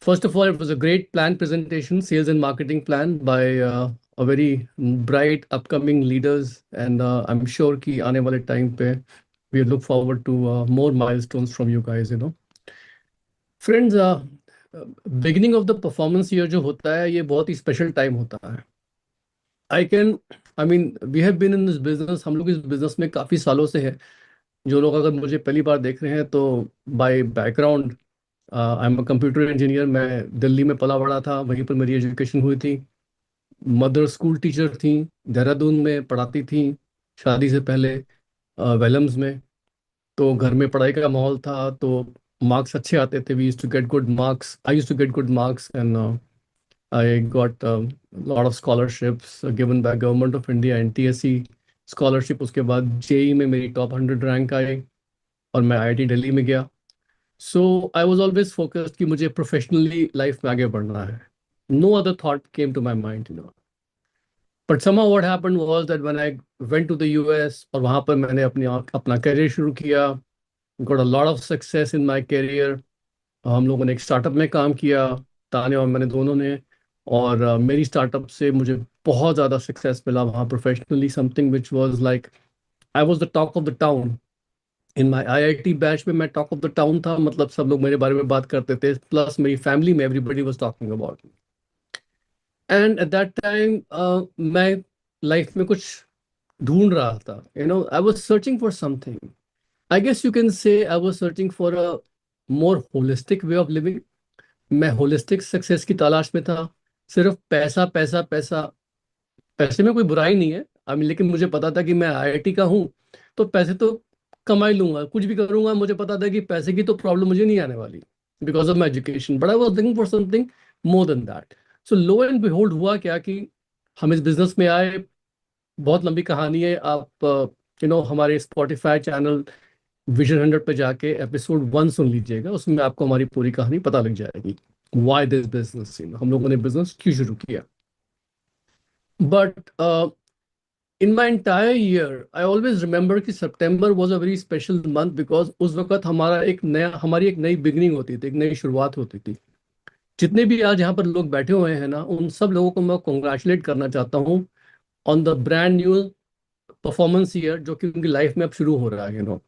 First of all, it was a great plan presentation, sales and marketing plan by a very bright upcoming leaders, and I'm sure कि आने वाले time पे we look forward to more milestones from you guys. Friends, beginning of the performance year जो होता है ये बहुत ही special time होता है. I can, I mean, we have been in this business. हम लोग इस business में काफी सालों से हैं. जो लोग अगर मुझे पहली बार देख रहे हैं तो by background I am a computer engineer. मैं दिल्ली में पला बड़ा था, वहीं पर मेरी एजुकेशन हुई थी. मदर स्कूल टीचर थी, देहरादून में पढ़ाती थी शादी से पहले, वेलम्स में. तो घर में पढ़ाई का माहौल था, तो मार्क्स अच्छे आते थे. We used to get good marks, I used to get good marks, and I got lot of scholarships given by government of India, NTSC scholarship. उसके बाद जेई में मेरी टॉप 100 रैंक आई और मैं आईआईटी दिल्ली में गया. So I was always focused कि मुझे प्रोफेशनली लाइफ में आगे बढ़ना है. No other thought came to my mind. But somehow what happened was that when I went to the US और वहाँ पर मैंने अपना करियर शुरू किया. Got a lot of success in my career. हम लोगों ने एक स्टार्टअप में काम किया, ताने और मैंने दोनों ने. और मेरी स्टार्टअप से मुझे बहुत ज़्यादा सक्सेस मिला वहाँ professionally. Something which was like I was the talk of the town. In my IIT batch में मैं टॉक ऑफ द टाउन था. मतलब सब लोग मेरे बारे में बात करते थे, प्लस मेरी फैमिली में everybody was talking about me. And at that time मैं लाइफ में कुछ ढूंढ रहा था. I was searching for something. I guess you can say I was searching for a more holistic way of living. मैं holistic success की तलाश में था. सिर्फ पैसा पैसा पैसा. पैसे में कोई बुराई नहीं है, आई मीन, लेकिन मुझे पता था कि मैं आईआईटी का हूँ, तो पैसे तो कमाई लूंगा, कुछ भी करूंगा. मुझे पता था कि पैसे की तो प्रॉब्लम मुझे नहीं आने वाली because of my education. But I was looking for something more than that. So low and behold हुआ क्या कि हम इस बिजनेस में आए. बहुत लंबी कहानी है. आप हमारे स्पॉटिफाई चैनल विजन 100 पे जाके एपिसोड 1 सुन लीजिएगा, उसमें आपको हमारी पूरी कहानी पता लग जाएगी. वाई दिस बिजनेस, हम लोगों ने बिजनेस क्यों शुरू किया. But in my entire year I always remember कि सितंबर was a very special month because उस वक्त हमारी एक नई बिगनिंग होती थी, एक नई शुरुआत होती थी. जितने भी आज यहाँ पर लोग बैठे हुए हैं ना, उन सब लोगों को मैं कॉन्ग्रेचुलेट करना चाहता हूँ on the brand new performance year जो कि उनकी लाइफ में अब शुरू हो रहा है.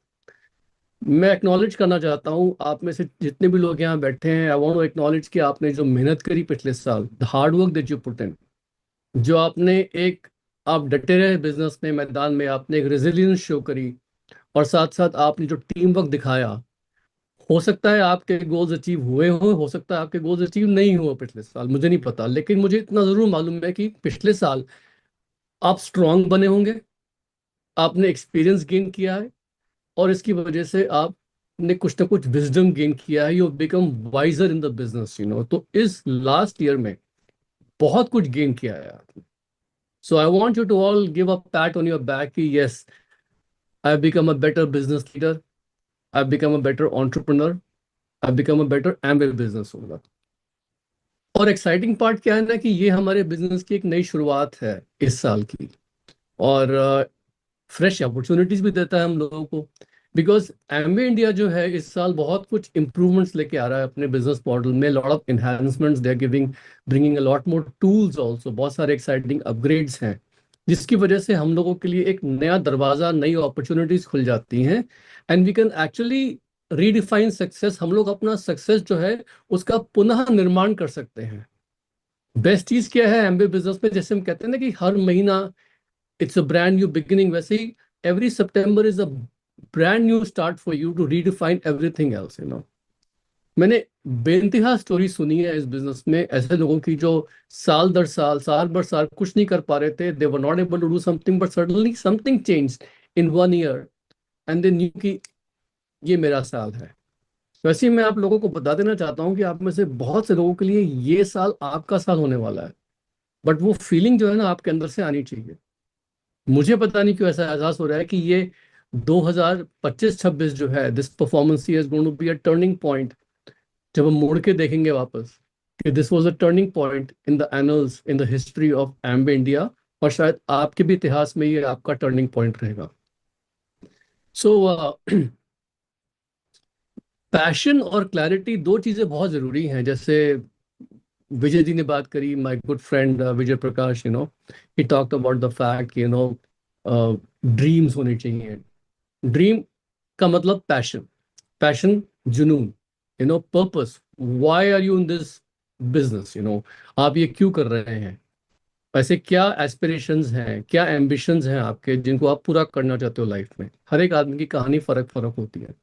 मैं एक्नॉलेज करना चाहता हूँ आप में से जितने भी लोग यहाँ बैठे हैं. आई वांट टू एक्नॉलेज कि आपने जो मेहनत करी पिछले साल, the hard work that you put in, जो आपने एक आप डटे रहे बिजनेस में, मैदान में आपने एक रेजिलियंस शो करी, और साथ साथ आपने जो टीम वर्क दिखाया. हो सकता है आपके गोल्स अचीव हुए हो सकता है आपके गोल्स अचीव नहीं हुए पिछले साल, मुझे नहीं पता. लेकिन मुझे इतना जरूर मालूम है कि पिछले साल आप स्ट्रांग बने होंगे, आपने एक्सपीरियंस गेन किया है, और इसकी वजह से आपने कुछ ना कुछ विजडम गेन किया है. You become wiser in the business. तो इस लास्ट ईयर में बहुत कुछ गेन किया है आपने. So I want you to all give a pat on your back कि yes, I become a better business leader, I become a better entrepreneur, I become a better एमबे business owner. और exciting part क्या है ना कि ये हमारे business की एक नई शुरुआत है इस साल की. और फ्रेश अपॉर्चुनिटीज भी देता है हम लोगों को. बिकॉज एमवे इंडिया जो है इस साल बहुत कुछ इंप्रूवमेंट्स लेके आ रहा है अपने बिजनेस मॉडल में. Lot of enhancements they are giving, bringing a lot more tools also. बहुत सारे एक्साइटिंग अपग्रेड्स हैं जिसकी वजह से हम लोगों के लिए एक नया दरवाजा, नई अपॉर्चुनिटीज खुल जाती हैं. And we can actually redefine success. हम लोग अपना सक्सेस जो है उसका पुनः निर्माण कर सकते हैं. बेस्ट चीज क्या है एमबे बिजनेस में, जैसे हम कहते हैं ना कि हर महीना it's a brand new beginning, वैसे ही every September is a brand new start for you to redefine everything else. मैंने बेइंतहा स्टोरी सुनी है इस बिजनेस में, ऐसे लोगों की जो साल दर साल, साल भर साल कुछ नहीं कर पा रहे थे. They were not able to do something, but suddenly something change in 1 year and they knew कि ये मेरा साल है. वैसे ही मैं आप लोगों को बता देना चाहता हूँ कि आप में से बहुत से लोगों के लिए ये साल आपका साल होने वाला है. बट वो फीलिंग जो है ना आपके अंदर से आनी चाहिए. मुझे पता नहीं क्यों ऐसा एहसास हो रहा है कि ये 2025-26 जो है, this performance is going to be a turning point. जब हम मुड़ के देखेंगे वापस कि this was a turning point in the annals, in the history of Amway India, और शायद आपके भी इतिहास में ये आपका टर्निंग पॉइंट रहेगा. सो पैशन और क्लैरिटी दो चीजें बहुत जरूरी हैं। जैसे विजय जी ने बात करी, my good friend Vijay Prakash, he talked about the fact, dreams होने चाहिए। ड्रीम का मतलब पैशन, पैशन, जुनून, purpose. Why are you in this business, आप ये क्यों कर रहे हैं? ऐसे क्या एस्पिरेशंस हैं, क्या एम्बिशंस हैं आपके जिनको आप पूरा करना चाहते हो लाइफ में? हर एक आदमी की कहानी फर्क फर्क होती है।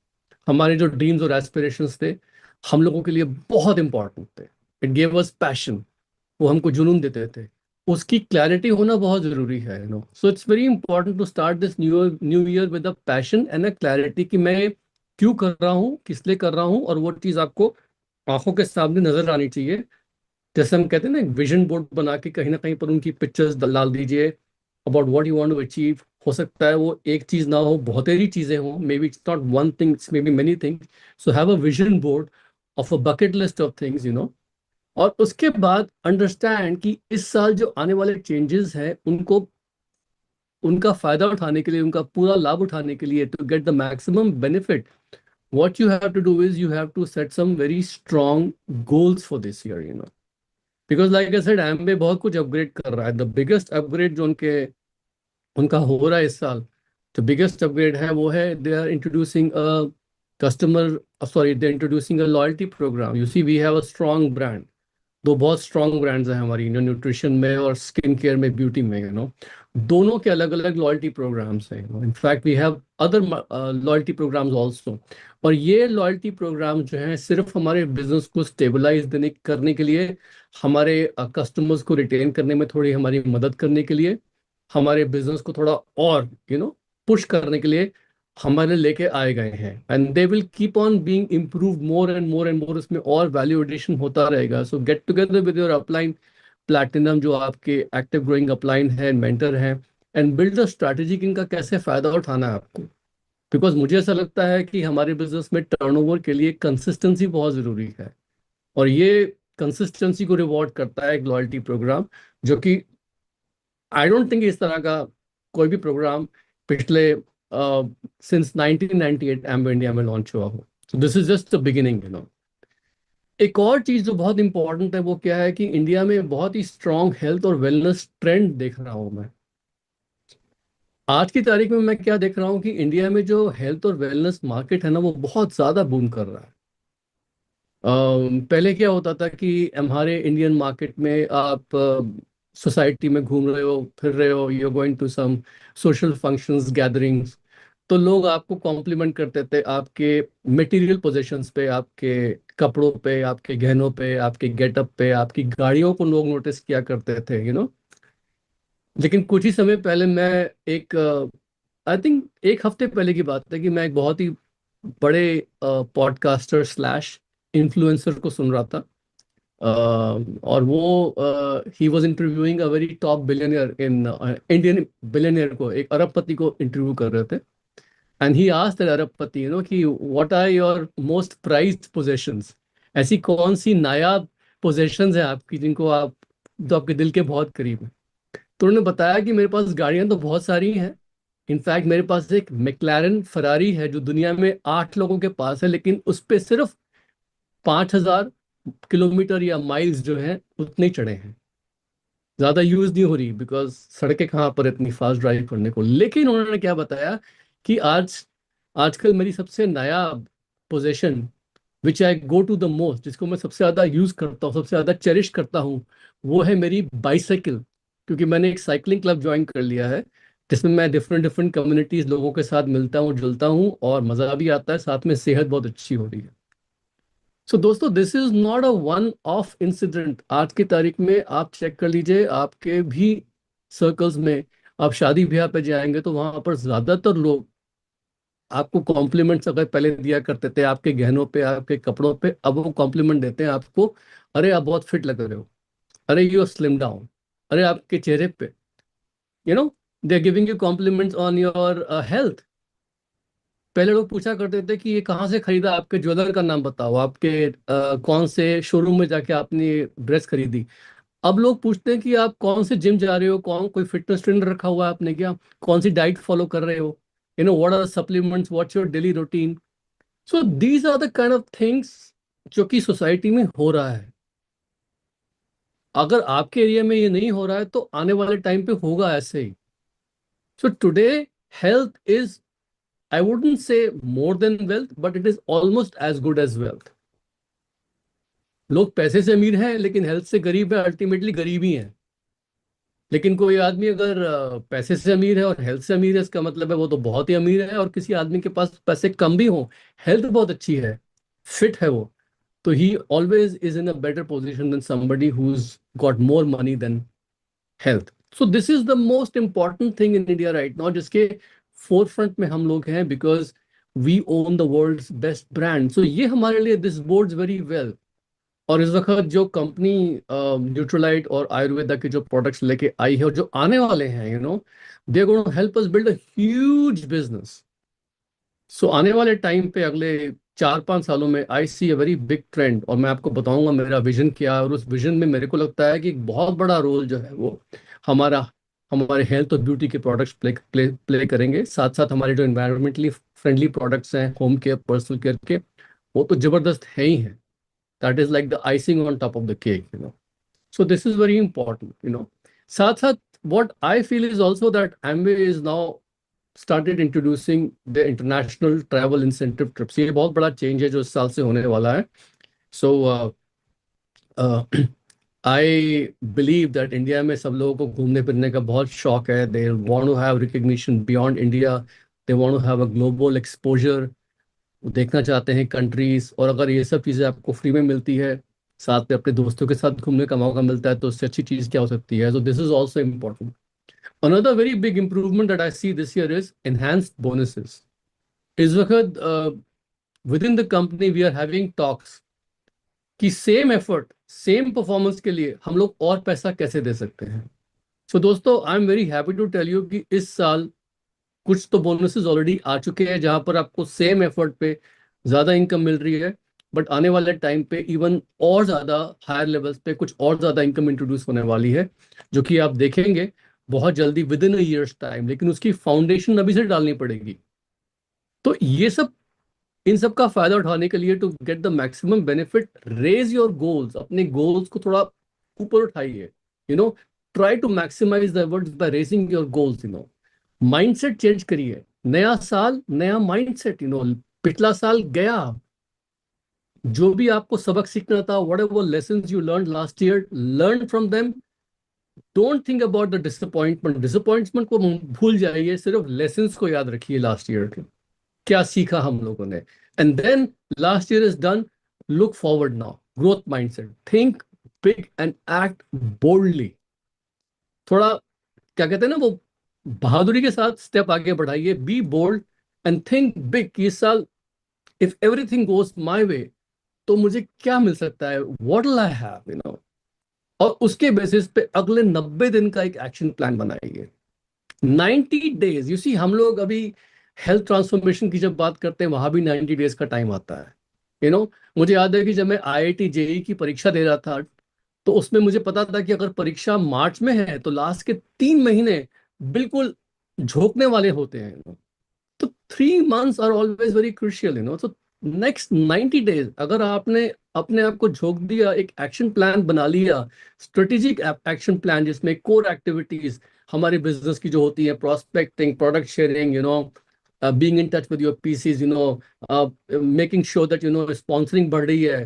हमारे जो ड्रीम्स और एस्पिरेशंस थे, हम लोगों के लिए बहुत इंपॉर्टेंट थे। इट गेव अस पैशन, वो हमको जुनून देते थे। उसकी क्लैरिटी होना बहुत जरूरी है, so it's very important to start this new year with a passion and a clarity कि मैं क्यों कर रहा हूँ, किस लिए कर रहा हूँ, और वो चीज़ आपको आंखों के सामने नजर आनी चाहिए। जैसे हम कहते हैं ना, एक विजन बोर्ड बना के कहीं ना कहीं पर उनकी पिक्चर्स डाल दीजिए about what you want to achieve. हो सकता है वो एक चीज ना हो, बहुत सारी चीजें हों, may be it's not one thing, it's may be many things. So have a vision board of a bucket list of things, और उसके बाद अंडरस्टैंड कि इस साल जो आने वाले चेंजेस हैं उनको, उनका फायदा उठाने के लिए, उनका पूरा लाभ उठाने के लिए, to get the maximum benefit, what you have to do is you have to set some very strong goals for this year, because like I said, एमबे बहुत कुछ अपग्रेड कर रहा है। द बिगेस्ट अपग्रेड जो उनका हो रहा है इस साल, जो बिगेस्ट अपग्रेड है वो है, they are introducing a customer, sorry, they introducing a loyalty programme. You see we have a strong brand, though बहुत स्ट्रॉन्ग ब्रांड्स हैं हमारी, न्यूट्रिशन में और स्किन केयर में, ब्यूटी में, दोनों के अलग अलग लॉयल्टी प्रोग्राम्स हैं। In fact we have other loyalty programmes also. और ये लॉयल्टी प्रोग्राम जो हैं सिर्फ हमारे बिजनेस को स्टेबलाइज देने करने के लिए, हमारे कस्टमर्स को रिटेन करने में थोड़ी हमारी मदद करने के लिए, हमारे बिजनेस को थोड़ा और पुश करने के लिए हमारे लेके आए गए हैं। And they will keep on being improve more and more and more. उसमें और वैल्यू एडिशन होता रहेगा। सो get together with your upline platinum, जो आपके एक्टिव ग्रोइंग अपलाइन है, मेंटर है, एंड बिल्ड अ स्ट्रैटेजी कि इनका कैसे फायदा उठाना है आपको। बिकॉज मुझे ऐसा लगता है कि हमारे बिजनेस में टर्नओवर के लिए कंसिस्टेंसी बहुत जरूरी है। और ये कंसिस्टेंसी को रिवॉर्ड करता है एक लॉयल्टी प्रोग्राम, जो कि आई डोंट थिंक इस तरह का कोई भी प्रोग्राम पिछले सिंस 1998 एम्बो इंडिया में लॉन्च हुआ हो। सो this is just the beginning, एक और चीज जो बहुत इंपॉर्टेंट है वो क्या है कि इंडिया में बहुत ही स्ट्रांग हेल्थ और वेलनेस ट्रेंड देख रहा हूं मैं। आज की तारीख में मैं क्या देख रहा हूँ कि इंडिया में जो हेल्थ और वेलनेस मार्केट है ना, वो बहुत ज्यादा बूम कर रहा है। पहले क्या होता था कि हमारे इंडियन मार्केट में आप सोसाइटी में घूम रहे हो, फिर रहे हो, you going to some social functions, gatherings, तो लोग आपको कॉम्प्लीमेंट करते थे आपके मटेरियल पोजेशंस पे, आपके कपड़ों पे, आपके गहनों पे, आपके गेटअप पे, आपकी गाड़ियों को लोग नोटिस किया करते थे, लेकिन कुछ ही समय पहले मैं एक, आई थिंक एक हफ्ते पहले की बात है, कि मैं एक बहुत ही बड़े पॉडकास्टर स्लैश इन्फ्लुएंसर को सुन रहा था। और वो he was interviewing a very top billionaire in Indian billionaire को, एक अरबपति को इंटरव्यू कर रहे थे। एंड ही आस्क्ड दैट अरबपति, कि what are your most prized possessions, ऐसी कौन सी नायाब पोजेशंस हैं आपकी जिनको आप, जो आपके दिल के बहुत करीब है। तो उन्होंने बताया कि मेरे पास गाड़ियां तो बहुत सारी हैं। इनफैक्ट मेरे पास एक मैक्लारेन फरारी है जो दुनिया में 8 लोगों के पास है, लेकिन उस पे सिर्फ 5,000 किलोमीटर या माइल्स जो हैं उतने ही चढ़े हैं, ज्यादा यूज नहीं हो रही, बिकॉज सड़कें कहाँ पर इतनी फास्ट ड्राइव करने को। लेकिन उन्होंने क्या बताया कि आजकल मेरी सबसे नया possession, which I go to the most, जिसको मैं सबसे ज्यादा यूज करता हूँ, सबसे ज्यादा चेरिश करता हूँ, वो है मेरी बाइसाइकिल। क्योंकि मैंने एक साइकिलिंग क्लब ज्वाइन कर लिया है, जिसमें मैं डिफरेंट डिफरेंट कम्युनिटीज लोगों के साथ मिलता हूँ, जुलता हूँ, और मजा भी आता है, साथ में सेहत बहुत अच्छी हो रही है। सो दोस्तों, this is not a one of incident. आज की तारीख में आप चेक कर लीजिए, आपके भी सर्कल्स में, आप शादी ब्याह पे जाएंगे तो वहां पर ज्यादातर लोग आपको कॉम्प्लीमेंट्स अगर पहले दिया करते थे आपके गहनों पे, आपके कपड़ों पे, अब वो कॉम्प्लीमेंट देते हैं आपको। अरे आप बहुत फिट लग रहे हो, अरे यू स्लिम डाउन, अरे आपके चेहरे पे, you know they are giving you compliments on your health. पहले लोग पूछा करते थे कि ये कहाँ से खरीदा, आपके ज्वेलर का नाम बताओ, आपके कौन से शोरूम में जाके आपने ड्रेस खरीदी। अब लोग पूछते हैं कि आप कौन से जिम जा रहे हो, कौन कोई फिटनेस ट्रेनर रखा हुआ है आपने क्या, कौन सी डाइट फॉलो कर रहे हो, what are supplements, what's your daily routine. So these are the kind of things जो कि सोसाइटी में हो रहा है। अगर आपके एरिया में ये नहीं हो रहा है तो आने वाले टाइम पे होगा ऐसे ही। So today health is, I wouldn't say more than wealth, but it is almost as good as wealth. लोग पैसे से अमीर हैं लेकिन हेल्थ से गरीब है, अल्टीमेटली गरीब ही हैं। लेकिन कोई आदमी अगर पैसे से अमीर है और हेल्थ से अमीर है, इसका मतलब है वो तो बहुत ही अमीर है। और किसी आदमी के पास पैसे कम भी हो, हेल्थ बहुत अच्छी है, फिट है वो, तो he always is in a better position than somebody who's got more money than health. So this is the most important thing in India right now, जिसके फोर फ्रंट में हम लोग हैं, because we own the world's best brand. So ये हमारे लिए this boards very well. और इस वक्त जो कंपनी न्यूट्रोलाइट और आयुर्वेदा के जो प्रोडक्ट्स लेके आई है और जो आने वाले हैं, they are going to help us build a huge business. So आने वाले टाइम पे अगले 4-5 सालों में I see a very big trend, और मैं आपको बताऊंगा मेरा विजन क्या है। और उस विजन में मेरे को लगता है कि एक बहुत बड़ा रोल जो है वो हमारा हमारे हेल्थ और ब्यूटी के प्रोडक्ट्स प्ले करेंगे। साथ साथ हमारे जो एनवायरमेंटली फ्रेंडली प्रोडक्ट्स हैं, होम केयर, पर्सनल केयर के, वो तो जबरदस्त है ही है। That is like the icing on top of the cake. So this is very important. साथ साथ what I feel is also that Amway is now started introducing the international travel incentive trips. ये बहुत बड़ा change है जो इस साल से होने वाला है। So uh, I believe that India में सब लोगों को घूमने फिरने का बहुत शौक है। They want to have recognition beyond India. They want to have a global exposure. वो देखना चाहते हैं कंट्रीज, और अगर ये सब चीज़ें आपको फ्री में मिलती है, साथ में अपने दोस्तों के साथ घूमने का मौका मिलता है, तो उससे अच्छी चीज़ क्या हो सकती है। So this is also important. Another very big improvement that I see this year is enhanced bonuses. इस वक्त within the company we are having talks कि सेम एफर्ट सेम परफॉर्मेंस के लिए हम लोग और पैसा कैसे दे सकते हैं। सो दोस्तों, I am very happy to tell you कि इस साल कुछ तो बोनसेस ऑलरेडी आ चुके हैं जहां पर आपको सेम एफर्ट पे ज्यादा इनकम मिल रही है। बट आने वाले टाइम पे इवन और ज्यादा हायर लेवल्स पे कुछ और ज्यादा इनकम इंट्रोड्यूस होने वाली है, जो कि आप देखेंगे बहुत जल्दी with in a years time. लेकिन उसकी फाउंडेशन अभी से डालनी पड़ेगी। तो ये सब, इन सब का फायदा उठाने के लिए, to get the maximum benefit, raise your goals, अपने गोल्स को थोड़ा ऊपर उठाइए। You know try to maximize the efforts by raising your goals. Mindset change करिए। नया साल नया माइंडसेट। पिछला साल गया, जो भी आपको सबक सीखना था, what ever lesson you learn last year, learn from them. Don't think about the disappointment, disappointment को भूल जाइए, सिर्फ लेसन को याद रखिए लास्ट ईयर के, क्या सीखा हम लोगों ने। And then last year is done, look forward now, growth mindset, think big and act boldly. थोड़ा क्या कहते हैं ना वो, बहादुरी के साथ स्टेप आगे बढ़ाइए। Be bold and think big कि इस साल if everything goes my way तो मुझे क्या मिल सकता है, व्हाट विल आई हैव। और उसके बेसिस पे अगले 90 दिन का एक एक्शन प्लान बनाइए। 90 डेज, यू सी, हम लोग अभी हेल्थ ट्रांसफॉर्मेशन की जब बात करते हैं वहां भी 90 डेज का टाइम आता है। मुझे याद है कि जब मैं आईआईटी जेई की परीक्षा दे रहा था, तो उसमें मुझे पता था कि अगर परीक्षा मार्च में है तो लास्ट के 3 महीने बिल्कुल झोंकने वाले होते हैं। तो 3 months are always very crucial. तो नेक्स्ट 90 डेज अगर आपने अपने आप को झोंक दिया, एक एक्शन प्लान बना लिया, स्ट्रेटेजिक एक्शन प्लान, जिसमें कोर एक्टिविटीज हमारे बिजनेस की जो होती है, prospecting, product sharing, being in touch with your PCs, making sure that sponsoring बढ़ रही है,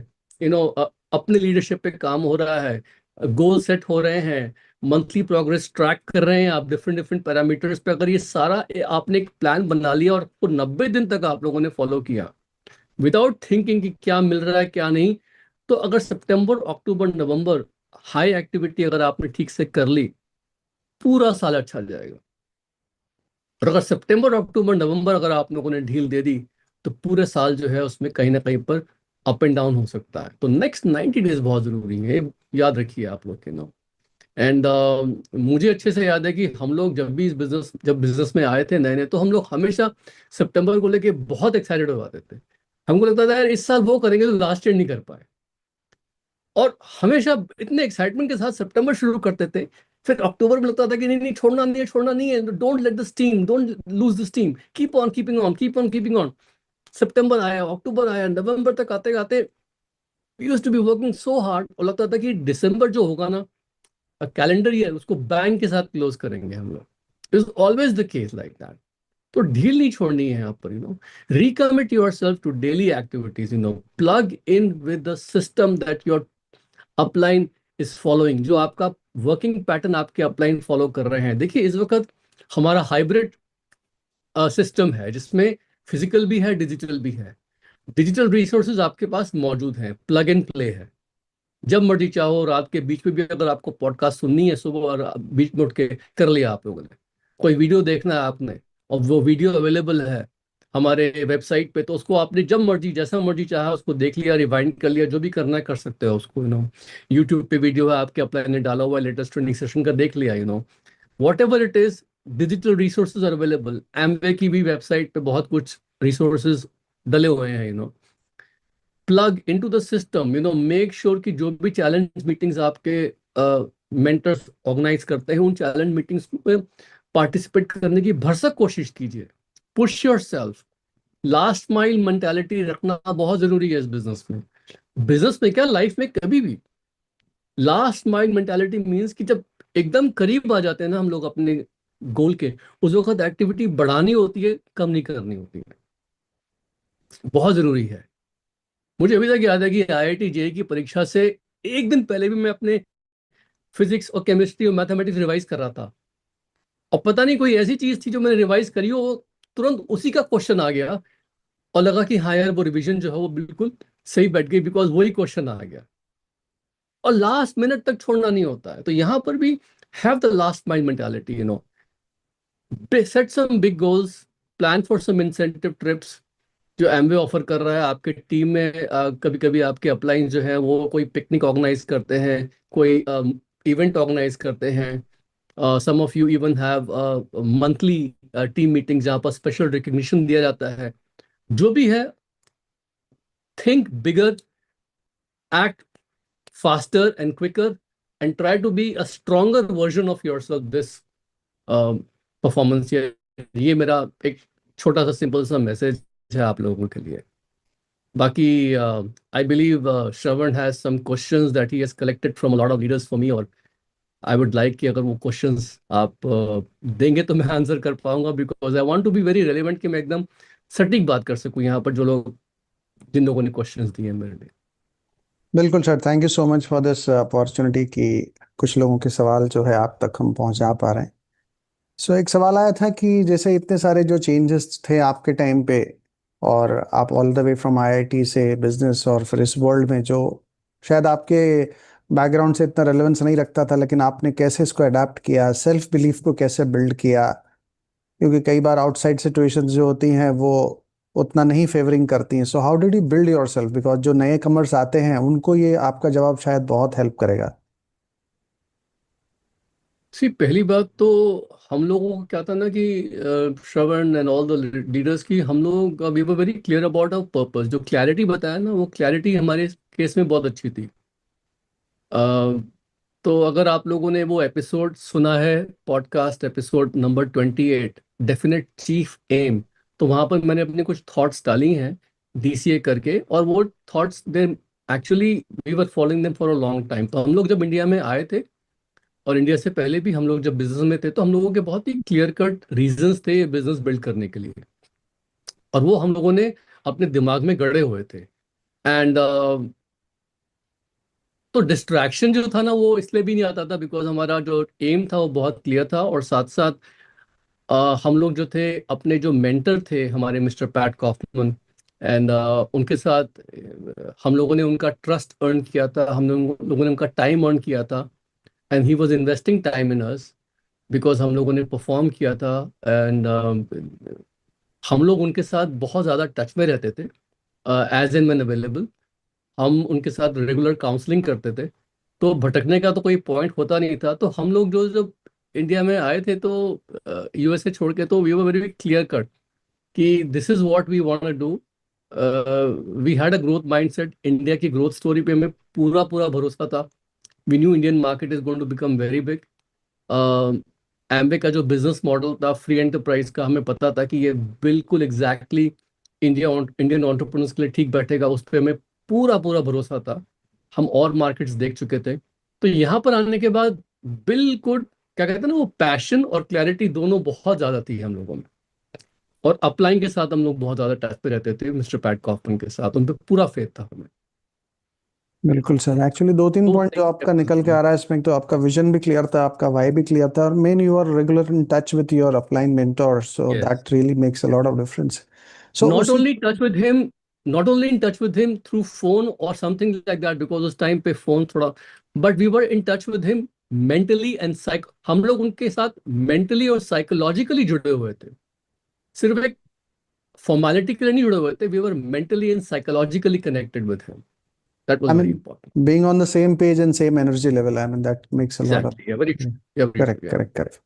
अपने लीडरशिप पे काम हो रहा है, गोल सेट हो रहे हैं, मंथली प्रोग्रेस ट्रैक कर रहे हैं आप डिफरेंट डिफरेंट पैरामीटर्स पे। अगर ये सारा आपने एक प्लान बना लिया और उसको 90 दिन तक आप लोगों ने फॉलो किया विदाउट थिंकिंग कि क्या मिल रहा है क्या नहीं, तो अगर सितंबर अक्टूबर नवंबर हाई एक्टिविटी अगर आपने ठीक से कर ली, पूरा साल अच्छा जाएगा। और अगर सितंबर अक्टूबर नवंबर अगर आप लोगों ने ढील दे दी, तो पूरे साल जो है उसमें कहीं ना कहीं पर अप एंड डाउन हो सकता है। तो नेक्स्ट 90 डेज बहुत जरूरी है, ये याद रखिए आप लोग के ना। एंड मुझे अच्छे से याद है कि हम लोग जब बिजनेस में आए थे नए नए, तो हम लोग हमेशा सितंबर को लेके बहुत एक्साइटेड हो जाते थे। हमको लगता था यार इस साल वो करेंगे तो लास्ट ईयर नहीं कर पाए। और हमेशा इतने एक्साइटमेंट के साथ सितंबर शुरू करते थे, फिर अक्टूबर में लगता था कि नहीं नहीं, छोड़ना नहीं है, छोड़ना नहीं है, don't let the steam, don't lose the steam, keep on keeping on, keep on keeping on. सितंबर आया, अक्टूबर आया, नवंबर तक आते आते we used to be working so hard, और लगता था कि दिसंबर जो होगा ना, कैलेंडर ईयर, उसको बैंग के साथ क्लोज करेंगे हम लोग। Is always the case like that. तो ढील नहीं छोड़नी है यहाँ पर, recommit yourself to daily activities, plug in with the system that your upline is following, जो आपका वर्किंग पैटर्न आपके अपलाइन फॉलो कर रहे हैं। देखिए, इस वक्त हमारा हाइब्रिड सिस्टम है, जिसमें फिजिकल भी है, डिजिटल भी है। डिजिटल रिसोर्सेज आपके पास मौजूद हैं, प्लग एंड प्ले है। जब मर्जी चाहो, रात के बीच में भी अगर आपको पॉडकास्ट सुननी है, सुबह और बीच में उठ के कर लिया आप लोगों ने। कोई वीडियो देखना है आपने, और वो वीडियो अवेलेबल है हमारे वेबसाइट पे, तो उसको आपने जब मर्जी जैसा मर्जी चाहा उसको देख लिया, रिवाइंड कर लिया, जो भी करना है कर सकते हो उसको। यूट्यूब पे वीडियो है आपके अपलाइन ने डाला हुआ है, लेटेस्ट ट्रेनिंग सेशन का देख लिया। Whatever it is, digital resources are available. Amway की भी वेबसाइट पे बहुत कुछ रिसोर्सेज डले हुए हैं। Plug into the system, make sure कि जो भी चैलेंज मीटिंग्स आपके मेंटर्स ऑर्गेनाइज करते हैं, उन चैलेंज मीटिंग्स में पार्टिसिपेट करने की भरसक कोशिश कीजिए। Push your self. Last mile mentality रखना बहुत जरूरी है इस बिजनेस में। बिजनेस में क्या, लाइफ में कभी भी। लास्ट माइल मेंटालिटी मीन्स कि जब एकदम करीब आ जाते हैं ना हम लोग अपने गोल के, उस वक्त एक्टिविटी बढ़ानी होती है, कम नहीं करनी होती है। बहुत जरूरी है। मुझे अभी तक याद है कि आईआईटी जेई की परीक्षा से एक दिन पहले भी मैं अपने फिजिक्स और केमिस्ट्री और मैथमेटिक्स रिवाइज कर रहा था, और पता नहीं कोई ऐसी चीज थी जो मैंने रिवाइज करी हो, वो तुरंत उसी का क्वेश्चन आ गया, और लगा कि हाँ यार, वो रिवीजन जो है वो बिल्कुल सही बैठ गई, बिकॉज वही क्वेश्चन आ गया। और लास्ट मिनट तक छोड़ना नहीं होता है। तो यहाँ पर भी have the last mind mentality, set some big goals, plan for some incentive trips. जो एमवे ऑफर कर रहा है आपके टीम में, कभी कभी आपके अपलाइन जो है वो कोई पिकनिक ऑर्गेनाइज करते हैं, कोई इवेंट ऑर्गेनाइज करते हैं। Some of you even have monthly team meeting, जहाँ पर स्पेशल रिकग्निशन दिया जाता है। जो भी है, think bigger, act faster and quicker, and try to be a stronger version of yourself this performance year। ये मेरा एक छोटा सा सिंपल सा मैसेज है आप लोगों के लिए। बाकी I believe Shravan has some questions that he has collected from a lot of leaders for me, और आई वुड लाइक कि अगर वो क्वेश्चंस आप देंगे तो मैं आंसर कर पाऊंगा, because I want to be very relevant, कि मैं एकदम सटीक बात कर सकूं यहाँ पर, जो लोग जिन लोगों ने क्वेश्चंस दिए हैं मेरे लिए। बिल्कुल sir, thank you so much for this opportunity कि कुछ लोगों के सवाल जो है आप तक हम पहुंचा पा रहे हैं। सो एक सवाल आया था कि जैसे इतने सारे जो चेंजेस थे आपके टाइम पे, और आप all the way from IIT से बिजनेस और फिर इस वर्ल्ड में, जो शायद आपके बैकग्राउंड से इतना रेलेवेंस नहीं रखता था, लेकिन आपने कैसे इसको अडेप्ट किया, सेल्फ बिलीफ को कैसे बिल्ड किया। क्योंकि कई बार आउटसाइड सिचुएशंस जो होती हैं वो उतना नहीं फेवरिंग करती हैं। So how did you build your self, because जो नए कमर्स आते हैं उनको ये आपका जवाब शायद बहुत हेल्प करेगा। सी, पहली बात तो हम लोगों को क्या था ना कि Shravan and all the leaders की, हम लोग we were very clear about our purpose. जो क्लैरिटी बताया ना, वो क्लैरिटी हमारे केस में बहुत अच्छी थी। अ, तो अगर आप लोगों ने वो एपिसोड सुना है, podcast episode number 28, definite chief aim, तो वहां पर मैंने अपने कुछ थॉट्स डाली हैं डीसीए करके, और वो thoughts they actually we were following them for a long time. तो हम लोग जब इंडिया में आए थे, और इंडिया से पहले भी हम लोग जब बिजनेस में थे, तो हम लोगों के बहुत ही क्लियर कट रीजंस थे बिजनेस बिल्ड करने के लिए, और वो हम लोगों ने अपने दिमाग में गड़े हुए थे। एंड तो डिस्ट्रैक्शन जो था ना, वो इसलिए भी नहीं आता था बिकॉज हमारा जो एम था वो बहुत क्लियर था। और साथ साथ हम लोग जो थे, अपने जो मेंटर थे हमारे मिस्टर पैट कॉफमन, एंड उनके साथ हम लोगों ने उनका ट्रस्ट अर्न किया था, लोगों ने उनका टाइम अर्न किया था, and he was investing time in us, because हम लोगों ने परफॉर्म किया था। एंड हम लोग उनके साथ बहुत ज़्यादा टच में रहते थे, एज एंड व्हेन अवेलेबल। हम उनके साथ रेगुलर काउंसलिंग करते थे, तो भटकने का तो कोई पॉइंट होता नहीं था। तो हम लोग जो जब इंडिया में आए थे, तो यूएसए छोड़ के, तो we were very clear cut कि this is what we want to do. We had a growth mindset. India की ग्रोथ स्टोरी पे हमें पूरा पूरा भरोसा था। We knew Indian market is going to become very big. Amway का जो बिजनेस मॉडल था फ्री एंटरप्राइज का, हमें पता था कि ये बिल्कुल एग्जैक्टली इंडियन एंटरप्रेन्योर्स के लिए ठीक बैठेगा, उस पर हमें पूरा पूरा भरोसा था। हम और मार्केट्स देख चुके थे। तो यहाँ पर आने के बाद बिल्कुल, क्या कहते हैं ना, वो पैशन और क्लैरिटी दोनों बहुत ज्यादा थी हम लोगों में। और अपलाइन के साथ हम लोग बहुत ज्यादा टच पे रहते थे, मिस्टर पैट कॉफमन के साथ उन पे पूरा फेथ था हमें। बिल्कुल सर, एक्चुअली दो तीन तो पॉइंट जो आपका निकल के आ रहा है इसमें, तो आपका विजन भी क्लियर था, आपका वाई भी क्लियर था, और main you are regular in touch with your upline mentor, so yes, that really makes a lot of difference. So not उसी only touch with him, not only in touch with him through phone or something like that, because उस time पे phone थोड़ा, but we were in touch with him mentally and psych, हम लोग उनके साथ mentally और psychologically जुड़े हुए थे। सिर्फ एक फॉर्मेलिटी के लिए नहीं जुड़े हुए थे, we were mentally and psychologically connected with him. That I was very mean, important. being on the same page and same energy level, I mean, that makes a lot of. Exactly, yeah, very true. Yeah, very true, correct yeah. Correct correct.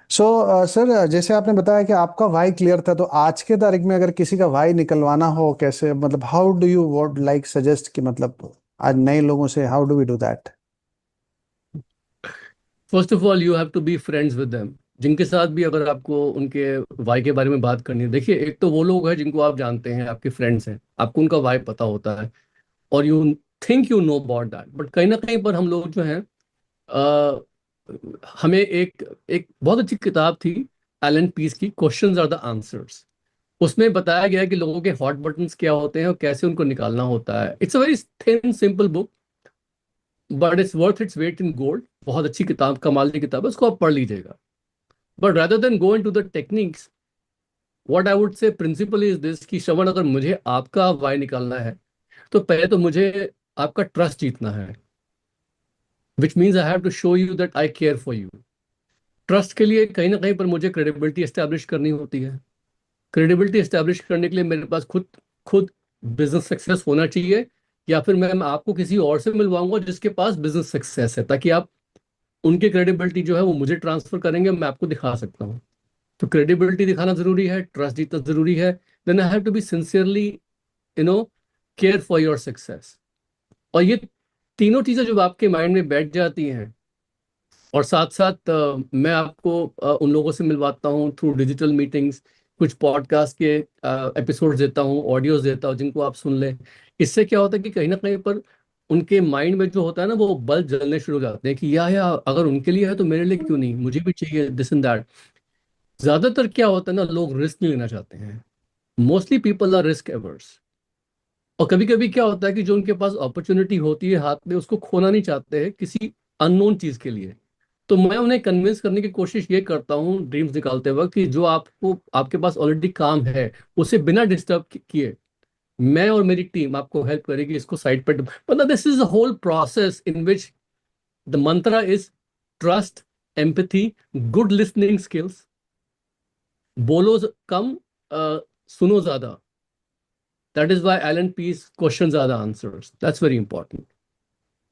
So sir, जैसे आपने बताया कि आपका Y clear था, तो आज के तारीख में अगर किसी का वाई निकलवाना हो, कैसे, मतलब how do you would like suggest कि मतलब आज नए लोगों से how do we do that? First of all you have to be friends with them. जिनके साथ भी अगर आपको उनके वाई के बारे में बात करनी है, देखिए एक तो वो लोग हैं जिनको आप जानते हैं, आपके फ्रेंड्स हैं, आपको उनका वाई पता होता है, और you think you know about that. But कहीं ना कहीं पर हम लोग जो हैं, अ, हमें एक एक बहुत अच्छी किताब थी एलन पीस की, क्वेश्चंस आर द आंसर्स। उसमें बताया गया है कि लोगों के हॉट बटन्स क्या होते हैं और कैसे उनको निकालना होता है। It's a very thin simple book, but it's worth its weight in gold. बहुत अच्छी किताब, कमाल की किताब है, उसको आप पढ़ लीजिएगा। But rather than go into the techniques, what I would say principle is this, कि श्रवण, अगर मुझे आपका वाई निकालना है तो पहले तो मुझे आपका ट्रस्ट जीतना है, which means I have to show you that I care for you. Trust के लिए कहीं ना कहीं पर मुझे क्रेडिबिलिटी एस्टेब्लिश करनी होती है। क्रेडिबिलिटी एस्टेब्लिश करने के लिए मेरे पास खुद खुद बिजनेस सक्सेस होना चाहिए, या फिर मैं आपको किसी और से मिलवाऊंगा जिसके पास बिजनेस सक्सेस है, ताकि आप उनकी क्रेडिबिलिटी जो है वो मुझे ट्रांसफर करेंगे, मैं आपको दिखा सकता हूँ। तो क्रेडिबिलिटी दिखाना जरूरी है, ट्रस्ट जीतना जरूरी है। Then I have to be sincerely, you know, care for your success. और ये तीनों चीजें जब आपके माइंड में बैठ जाती हैं, और साथ साथ मैं आपको उन लोगों से मिलवाता हूँ थ्रू डिजिटल मीटिंग्स, कुछ पॉडकास्ट के एपिसोड्स देता हूँ, ऑडियोज देता हूँ जिनको आप सुन लें। इससे क्या होता है कि कहीं ना कहीं पर उनके माइंड में जो होता है ना, वो बल्ब जलने शुरू हो जाते हैं कि या अगर उनके लिए है तो मेरे लिए क्यों नहीं, मुझे भी चाहिए दिस एंड दैट। ज्यादातर क्या होता है ना, लोग रिस्क नहीं लेना चाहते हैं। Mostly people are risk averse. और कभी कभी क्या होता है कि जो उनके पास अपॉर्चुनिटी होती है हाथ में, उसको खोना नहीं चाहते हैं किसी अननोन चीज के लिए। तो मैं उन्हें कन्विंस करने की कोशिश ये करता हूँ ड्रीम्स निकालते वक्त, कि जो आपको, आपके पास ऑलरेडी काम है, उसे बिना डिस्टर्ब किए मैं और मेरी टीम आपको हेल्प करेगी इसको साइड पर। मतलब this is a whole process in which the mantra is trust, empathy, good listening skills, बोलो कम, सुनो ज्यादा। That is why Alan Pease questions are the answers. That's very important.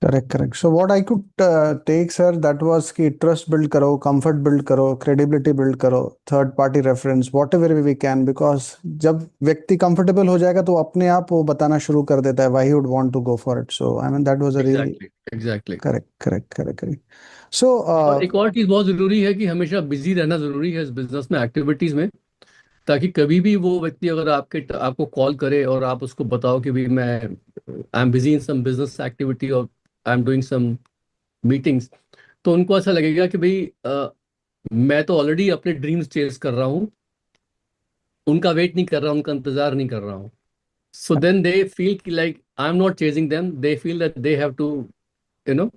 Correct correct. So what I could take sir, that was कि trust build करो, comfort build करो, credibility build करो, third party reference whatever we can, because जब व्यक्ति comfortable हो जाएगा तो अपने आप वो बताना शुरू कर देता है why he would want to go for it. So I mean that was a really Exactly. Exactly. Correct correct correct correct. So और एक और चीज बहुत जरूरी है कि हमेशा बिजी रहना जरूरी है इस बिजनेस में, एक्टिविटीज में, ताकि कभी भी वो व्यक्ति अगर आपको कॉल करे और आप उसको बताओ कि भाई मैं I am busy in some business activity और I am doing some meetings, तो उनको ऐसा लगेगा कि भाई मैं तो ऑलरेडी अपने ड्रीम्स चेस कर रहा हूँ, उनका वेट नहीं कर रहा, उनका इंतजार नहीं कर रहा हूँ। So then they feel like I'm not chasing them. They feel that they have to, you know,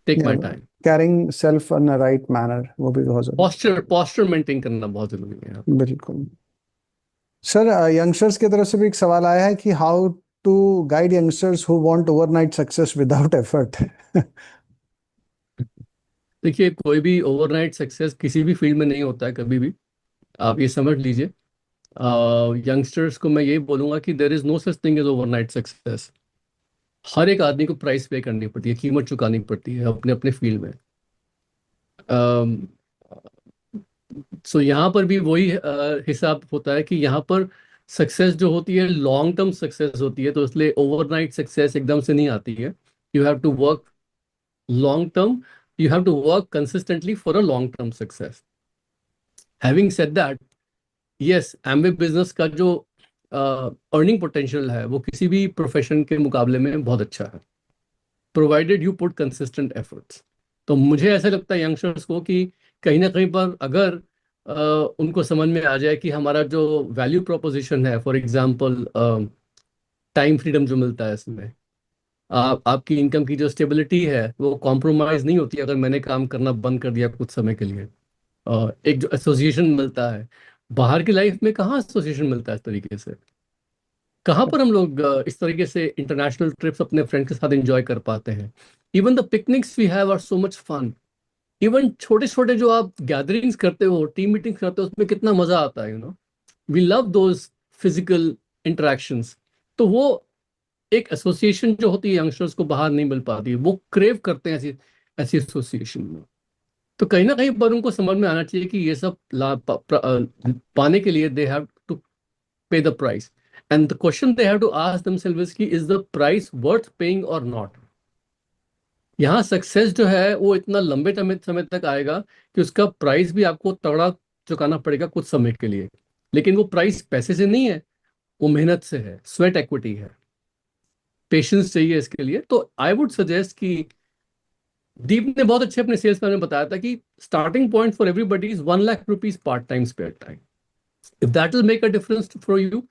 take my time. Carrying self in right manner, वो भी बहुत जरूरी। Posture मेंटेन करना बहुत जरूरी है यहाँ पे। बिल्कुल। सर, यंगस्टर्स की तरफ से भी एक सवाल आया है कि how to guide youngsters who want overnight success without effort. देखिए, कोई भी ओवरनाइट सक्सेस किसी भी फील्ड में नहीं होता है कभी भी, आप ये समझ लीजिए। यंगस्टर्स को मैं यही बोलूंगा कि there is no such thing as overnight success. हर एक आदमी को प्राइस पे करनी पड़ती है, कीमत चुकानी पड़ती है अपने अपने फील्ड में। सो यहाँ पर भी वही हिसाब होता है कि यहाँ पर सक्सेस जो होती है लॉन्ग टर्म सक्सेस होती है, तो इसलिए ओवरनाइट सक्सेस एकदम से नहीं आती है। You have to work long term, you have to work consistently for a long term success. Having said that, yes, Amway business का जो अर्निंग पोटेंशियल है वो किसी भी प्रोफेशन के मुकाबले में बहुत अच्छा है, provided you put consistent efforts. तो मुझे ऐसा लगता है यंगस्टर्स को कि कहीं ना कहीं पर अगर उनको समझ में आ जाए कि हमारा जो वैल्यू प्रोपोजिशन है, फॉर एग्जांपल टाइम फ्रीडम जो मिलता है इसमें, आपकी इनकम की जो स्टेबिलिटी है वो कॉम्प्रोमाइज नहीं होती अगर मैंने काम करना बंद कर दिया कुछ समय के लिए। एक जो एसोसिएशन मिलता है, बाहर की लाइफ में कहाँ एसोसिएशन मिलता है इस तरीके से, कहाँ पर हम लोग इस तरीके से इंटरनेशनल ट्रिप्स अपने फ्रेंड के साथ एंजॉय कर पाते हैं। Even the picnics we have are so much fun. Even छोटे छोटे जो आप गैदरिंग्स करते हो, टीम मीटिंग्स करते हो, उसमें कितना मजा आता है, we love those physical interactions. तो वो एक एसोसिएशन जो होती है यंगस्टर्स को बाहर नहीं मिल पाती है, वो क्रेव करते हैं ऐसी ऐसी एसोसिएशन में। तो कहीं ना कहीं पर उनको समझ में आना चाहिए कि ये सब पाने के लिए they have to pay the price. And the question they have to ask themselves is कि is the price worth paying और नॉट। यहाँ सक्सेस जो है वो इतना लंबे समय समय तक आएगा कि उसका प्राइस भी आपको तगड़ा चुकाना पड़ेगा कुछ समय के लिए। लेकिन वो प्राइस पैसे से नहीं है, वो मेहनत से है, स्वेट एक्विटी है, पेशेंस चाहिए इसके लिए। तो आई वुड सजेस्ट कि दीप ने बहुत अच्छे अपने सेल्स में बताया था कि starting point for everybody is 1 lakh rupees part time spare time. If that will make a difference for you,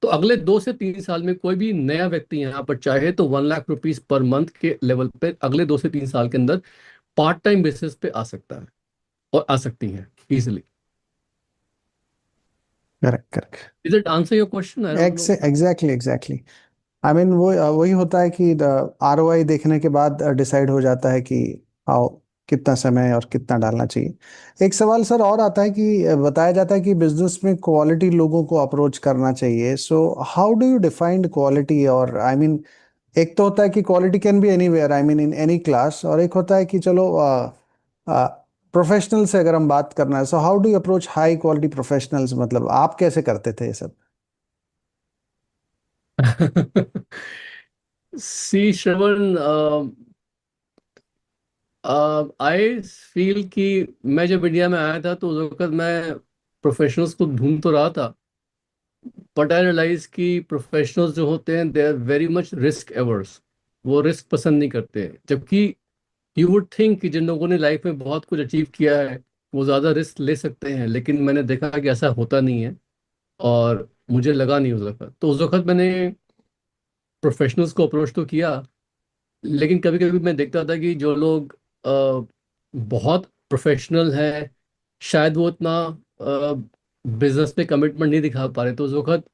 तो अगले 2 से 3 साल में कोई भी नया व्यक्ति यहाँ पर चाहे तो 1 लाख रुपीज पर मंथ के लेवल पे अगले 2 से 3 साल के अंदर पार्ट टाइम बेसिस पे आ सकता है, और आ सकती हैं easily. Correct correct. Is it answer your question? I don't know. Exactly exactly. I mean वो वही होता है कि ROI देखने के बाद डिसाइड हो जाता है कि हाउ कितना समय और कितना डालना चाहिए। एक सवाल सर और आता है कि बताया जाता है कि बिजनेस में क्वालिटी लोगों को अप्रोच करना चाहिए। So how do you define quality? और आई मीन एक तो होता है कि quality can be anywhere, I mean in any class, और एक होता है कि चलो प्रोफेशनल से अगर हम बात करना है, so how do you approach high quality professionals? मतलब आप कैसे करते थे ये सब? सी श्रवण, आई फील कि मैं जब इंडिया में आया था तो उस वक्त मैं प्रोफेशनल्स को ढूंढ तो रहा था, बट आई रियलाइज कि प्रोफेशनल्स जो होते हैं they are very much risk averse. वो रिस्क पसंद नहीं करते, जबकि यू वुड थिंक कि जिन लोगों ने लाइफ में बहुत कुछ अचीव किया है वो ज़्यादा रिस्क ले सकते हैं, लेकिन मैंने देखा कि ऐसा होता नहीं है। और मुझे लगा नहीं उस वक्त, तो उस वक्त मैंने प्रोफेशनल्स को अप्रोच तो किया। लेकिन कभी कभी मैं देखता था कि जो लोग बहुत प्रोफेशनल हैं, शायद वो इतना बिजनेस पे कमिटमेंट नहीं दिखा पा रहे, तो उस वक्त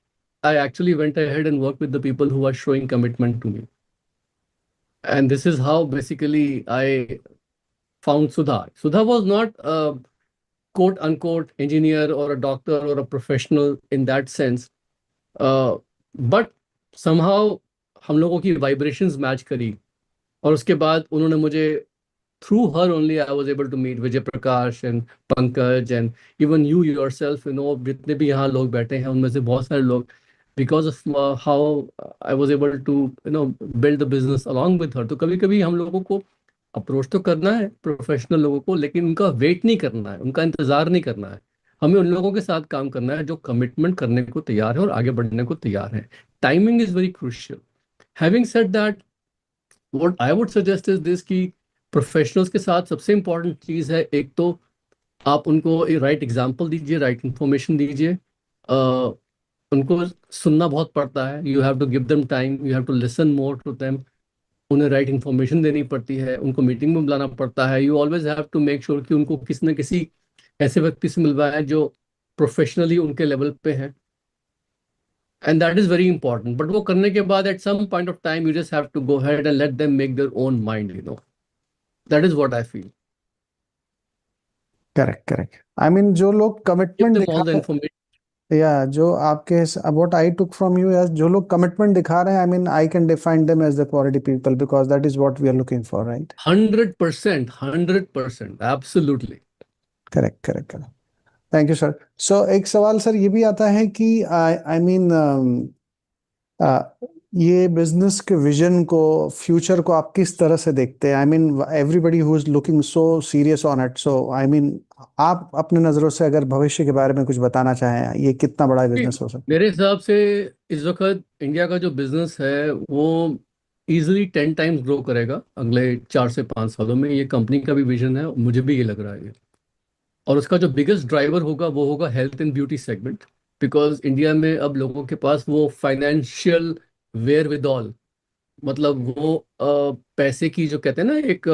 I actually went ahead and work with the people who are showing commitment to me. And this is how basically I found Sudha. Sudha was not quote unquote engineer or a doctor or a professional in that sense, but somehow हम लोगों की vibrations match करी। और उसके बाद उन्होंने मुझे, through her only I was able to meet Vijay Prakash and Pankaj and even you yourself, जितने भी यहाँ लोग बैठे हैं उनमें से बहुत सारे लोग, because of how I was able to build the business along with her. तो कभी कभी हम लोगों को अप्रोच तो करना है प्रोफेशनल लोगों को, लेकिन उनका वेट नहीं करना है, उनका इंतजार नहीं करना है। हमें उन लोगों के साथ काम करना है जो कमिटमेंट करने को तैयार है और आगे बढ़ने को तैयार है। Timing is very crucial. Having said that, what I would suggest is this कि प्रोफेशनल्स के साथ सबसे इंपॉर्टेंट चीज़ है, एक तो आप उनको राइट एग्जाम्पल दीजिए, राइट इंफॉर्मेशन दीजिए। उनको सुनना बहुत पड़ता है, you have to give them time, you have to listen more to them. उन्हें राइट इन्फॉर्मेशन देनी पड़ती है, उनको मीटिंग में बुलाना पड़ता है। You always have to make sure कि उनको किसी न किसी ऐसे व्यक्ति से मिलवाए जो प्रोफेशनली उनके लेवल पे हैं। And that is very important. But वो करने के बाद at some point of time you just have to go head and let them make their own mind, that is what I feel. Correct correct. I mean जो लोग give commitment them दिखा all the रहे, information. या जो आपके, what I took from you, as जो लोग commitment दिखा रहे हैं, I mean I can define them as the quality people, because that is what we are looking for, right? 100%, 100%, absolutely. Correct correct correct. Thank you sir. So एक सवाल sir ये भी आता है कि आई मीन ये बिजनेस के vision को, फ्यूचर को आप किस तरह से देखते हैं? I mean everybody who is looking so serious on it, so I mean आप अपने नज़रों से अगर भविष्य के बारे में कुछ बताना चाहें, ये कितना बड़ा बिजनेस हो सकता मेरे हिसाब से इस वक्त इंडिया का जो बिजनेस है वो इजीली 10 टाइम्स ग्रो करेगा अगले 4 से 5 सालों में। ये कंपनी का भी विजन है, मुझे भी ये लग रहा है। और उसका जो बिगेस्ट ड्राइवर होगा वो होगा health and beauty segment. Because India में अब लोगों के पास वो फाइनेंशियल वेयर विद ऑल, मतलब वो पैसे की जो कहते हैं ना एक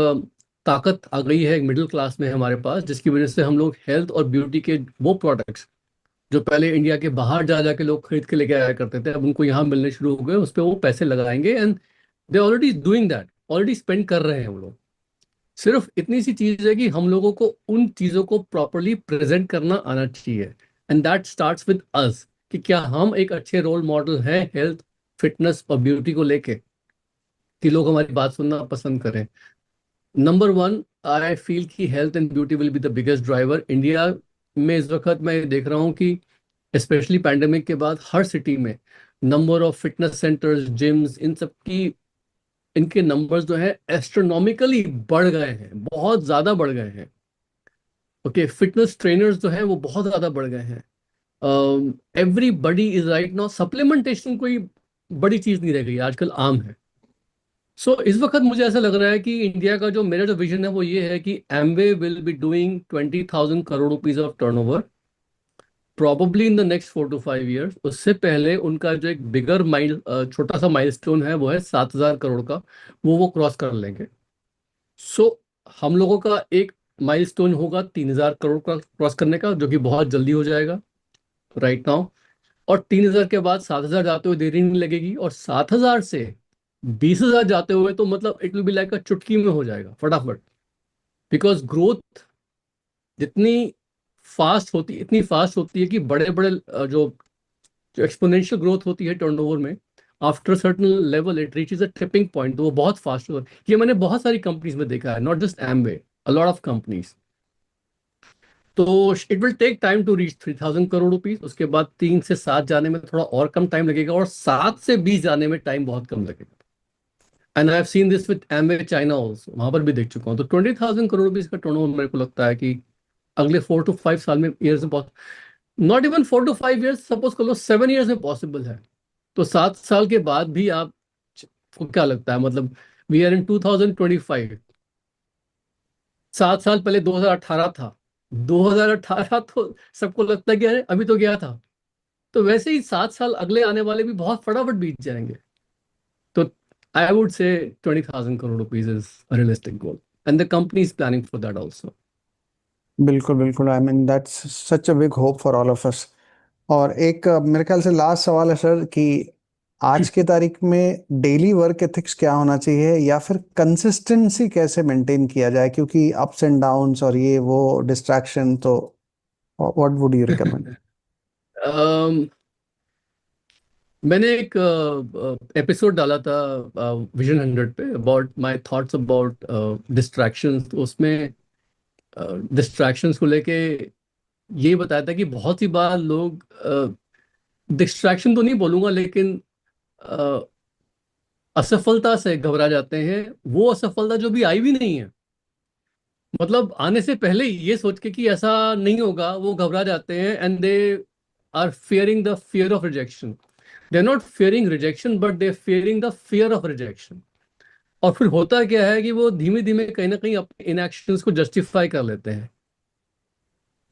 ताकत आ गई है एक मिडिल क्लास में हमारे पास, जिसकी वजह से हम लोग हेल्थ और ब्यूटी के वो प्रोडक्ट्स जो पहले इंडिया के बाहर जा जाके लोग खरीद के लेके आया करते थे, अब उनको यहाँ मिलने शुरू हो गए, उस पर वो पैसे लगाएंगे। And they already doing that, already spend कर रहे हैं वो लोग। सिर्फ इतनी सी चीज है कि हम लोगों को उन चीजों को प्रॉपरली प्रेजेंट करना आना चाहिए। And that starts with us, कि क्या हम एक अच्छे रोल मॉडल हैं हेल्थ, फिटनेस और ब्यूटी को लेके, कि लोग हमारी बात सुनना पसंद करें। नंबर वन, आई फील कि health and beauty will be the biggest driver India में। इस वक्त मैं देख रहा हूँ कि स्पेशली पैंडेमिक के बाद हर सिटी में number of fitness centres, gyms, इन सब की इनके नंबर्स जो है एस्ट्रोनॉमिकली बढ़ गए हैं, बहुत ज्यादा बढ़ गए हैं। ओके, फिटनेस ट्रेनर्स जो है वो बहुत ज्यादा बढ़ गए हैं। Everybody is right now, supplementation कोई बड़ी चीज नहीं रह गई आजकल, आम है। इस वक्त मुझे ऐसा लग रहा है कि इंडिया का जो मेरा जो विजन है वो ये है कि Amway will be doing 20,000 crore rupees of turnover probably in the next 4 to 5 years। उससे पहले उनका जो एक बिगर छोटा सा माइलस्टोन है वो है 7,000 करोड़ का, वो क्रॉस कर लेंगे। सो हम लोगों का एक माइलस्टोन होगा 3,000 करोड़ का क्रॉस करने का, जो कि बहुत जल्दी हो जाएगा राइट नाउ। और 3,000 के बाद 7,000 जाते हुए देरी नहीं लगेगी, और 7,000 से 20,000 जाते हुए तो मतलब इट विल बी लाइक चुटकी में हो जाएगा फटाफट। बिकॉज ग्रोथ जितनी फास्ट होती, इतनी फास्ट होती है कि बड़े बड़े जो जो एक्सपोनेंशियल ग्रोथ होती है टर्नओवर में, after certain level it reaches a tripping point, तो वो बहुत फास्ट होता है। ये मैंने बहुत सारी कंपनीज में देखा है, not just Amway, a lot of companies. तो it will take time to reach 3,000 crore rupees. उसके बाद 3 से 7 जाने में थोड़ा और कम टाइम लगेगा, और 7 से 20 जाने में टाइम बहुत कम लगेगा। And I have seen this with Amway China also, वहां पर भी देख चुका हूँ। तो 20,000 करोड़ रुपीज का टर्नओवर मेरे को लगता है कि अगले 4 to 5 साल में, ईयर्स में, not even 4 to 5 years, suppose कर लो 7 years में पॉसिबल है। तो 7 साल के बाद भी आप को क्या लगता है, मतलब वी आर इन 2025, 7 साल पहले 2018 था। 2018 तो सबको लगता है कि अरे अभी तो गया था। तो वैसे ही 7 साल अगले आने वाले भी बहुत फटाफट बीत जाएंगे। तो I would say 20,000 crore rupees is realistic goal, and the company is planning for that also. बिल्कुल बिल्कुल, I mean that's such a big hope for all of us. और एक मेरे ख्याल से लास्ट सवाल है सर कि आज की तारीख में डेली वर्क एथिक्स क्या होना चाहिए, या फिर कंसिस्टेंसी कैसे मेंटेन किया जाए, क्योंकि अप्स एंड डाउन्स और ये वो डिस्ट्रैक्शन, तो व्हाट वुड यू रिकमेंड? मैंने एक एपिसोड डाला था विजन 100 पे, about my thoughts about distractions. तो उसमें डिस्ट्रैक्शंस को लेके ये बताया था कि बहुत सी बार लोग डिस्ट्रैक्शन तो नहीं बोलूंगा, लेकिन अ, असफलता से घबरा जाते हैं। वो असफलता जो भी आई भी नहीं है, मतलब आने से पहले ही ये सोच के कि ऐसा नहीं होगा, वो घबरा जाते हैं। And they are fearing the fear of rejection. They are not fearing rejection, but they are fearing the fear of rejection. और फिर होता क्या है कि वो धीमे धीमे कहीं ना कहीं अपने इनएक्शंस को जस्टिफाई कर लेते हैं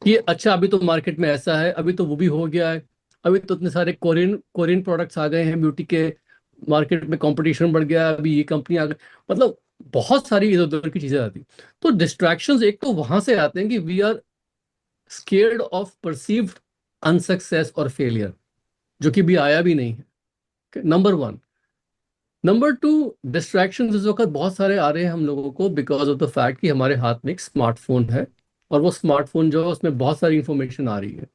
कि अच्छा अभी तो मार्केट में ऐसा है, अभी तो वो भी हो गया है, अभी तो इतने सारे कोरियन कोरियन प्रोडक्ट्स आ गए हैं ब्यूटी के, मार्केट में कंपटीशन बढ़ गया है, अभी ये कंपनी आ गई, मतलब बहुत सारी इधर उधर की चीजें आती। तो डिस्ट्रैक्शंस एक तो वहां से आते हैं कि we are scared of perceived unsuccess और फेलियर, जो कि भी आया भी नहीं है, number one. Number two, distractions इस वक्त बहुत सारे आ रहे हैं हम लोगों को बिकॉज ऑफ द फैक्ट कि हमारे हाथ में एक स्मार्टफोन है, और वो स्मार्टफोन जो है उसमें बहुत सारी इंफॉर्मेशन आ रही है,